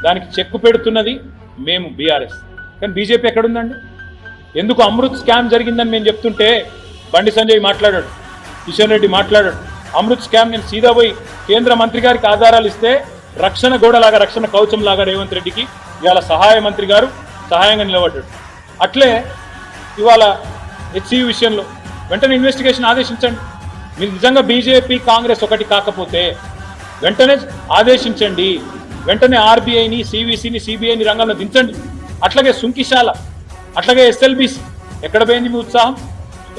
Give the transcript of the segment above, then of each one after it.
దానికి చెక్కు పెడుతున్నది మేము బీఆర్ఎస్. కానీ బీజేపీ ఎక్కడుందండి? ఎందుకు అమృత్ స్కామ్ జరిగిందని మేము చెప్తుంటే బండి సంజయ్ మాట్లాడాడు, కిషన్ రెడ్డి మాట్లాడాడు. అమృత్ స్కామ్ నేను సీదా పోయి కేంద్ర మంత్రి గారికి ఆధారాలు ఇస్తే రక్షణ గోడలాగా, రక్షణ కవచం లాగా రేవంత్ రెడ్డికి ఇవాళ సహాయ మంత్రి గారు సహాయంగా నిలబడ్డాడు. అట్లే ఇవాళ హెచ్సియు విషయంలో వెంటనే ఇన్వెస్టిగేషన్ ఆదేశించండి. మీరు నిజంగా బీజేపీ కాంగ్రెస్ ఒకటి కాకపోతే వెంటనే ఆదేశించండి. వెంటనే ఆర్బీఐని, సివిసిని, సిబిఐని రంగంలో దించండి. అట్లాగే సుంకిశాల, అట్లాగే ఎస్ఎల్బిసి. ఎక్కడ పోయింది మీ ఉత్సాహం?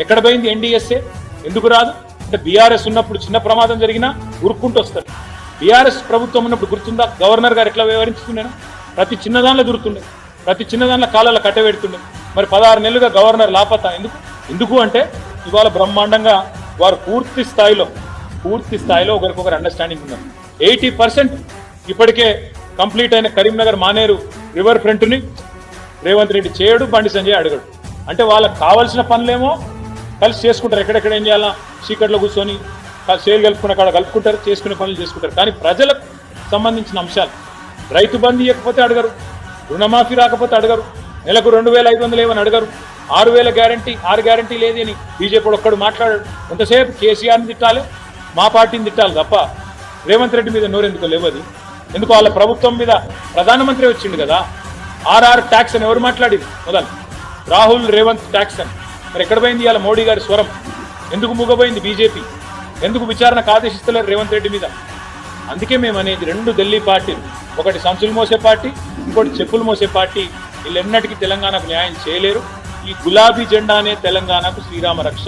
ఎక్కడ పోయింది ఎన్డీఎస్ఏ? ఎందుకు రాదు? అంటే బీఆర్ఎస్ ఉన్నప్పుడు చిన్న ప్రమాదం జరిగినా ఉరుక్కుంటూ వస్తారు. బీఆర్ఎస్ ప్రభుత్వం ఉన్నప్పుడు గుర్తుందా గవర్నర్ గారు ఎట్లా వ్యవహరించుకున్నాను? ప్రతి చిన్నదానిలో దొరుకుతుండే, ప్రతి చిన్నదానిలో కాలాల కట్టబెడుతుండే. మరి 16 నెలలుగా గవర్నర్ లాపతా ఎందుకు అంటే ఇవాళ బ్రహ్మాండంగా వారు పూర్తి స్థాయిలో ఒకరికొకరు అండర్స్టాండింగ్ ఉన్నారు. 80% ఇప్పటికే కంప్లీట్ అయిన కరీంనగర్ మానేరు రివర్ ఫ్రంట్ని రేవంత్ రెడ్డి చేయడు, బండి సంజయ్ అడగడు. అంటే వాళ్ళకి కావాల్సిన పనులేమో కలిసి చేసుకుంటారు. ఎక్కడెక్కడ ఏం చేయాలా చీకట్లో కూర్చొని సేలు కలుపుకున్న కాడ కలుపుకుంటారు, చేసుకునే పనులు చేసుకుంటారు. కానీ ప్రజలకు సంబంధించిన అంశాలు, రైతు బంధు ఇవ్వకపోతే అడగరు, రుణమాఫీ రాకపోతే అడగరు, నెలకు 2500 ఏమని అడగరు, 6000 గ్యారంటీ 6 గ్యారంటీ లేదు అని బీజేపీ ఒక్కడు మాట్లాడాడు. ఎంతసేపు కేసీఆర్ని తిట్టాలి, మా పార్టీని తిట్టాలి తప్ప రేవంత్ రెడ్డి మీద నోరెందుకు లేవది? ఎందుకు వాళ్ళ ప్రభుత్వం మీద ప్రధానమంత్రి వచ్చిండు కదా. RR ట్యాక్స్ అని ఎవరు మాట్లాడింది? మొదలు రాహుల్ రేవంత్ ట్యాక్స్ అని. మరి ఎక్కడ పోయింది ఇవాళ మోడీ గారి స్వరం? ఎందుకు మూగపోయింది బీజేపీ? ఎందుకు విచారణకు ఆదేశిస్తలేరు రేవంత్ రెడ్డి మీద? అందుకే మేము అనేది 2 ఢిల్లీ పార్టీలు, ఒకటి సంచులు మోసే పార్టీ, ఇంకోటి చెప్పులు మోసే పార్టీ, వీళ్ళెన్నటికీ తెలంగాణకు న్యాయం చేయలేరు. ఈ గులాబీ జెండానే తెలంగాణకు శ్రీరామ రక్ష.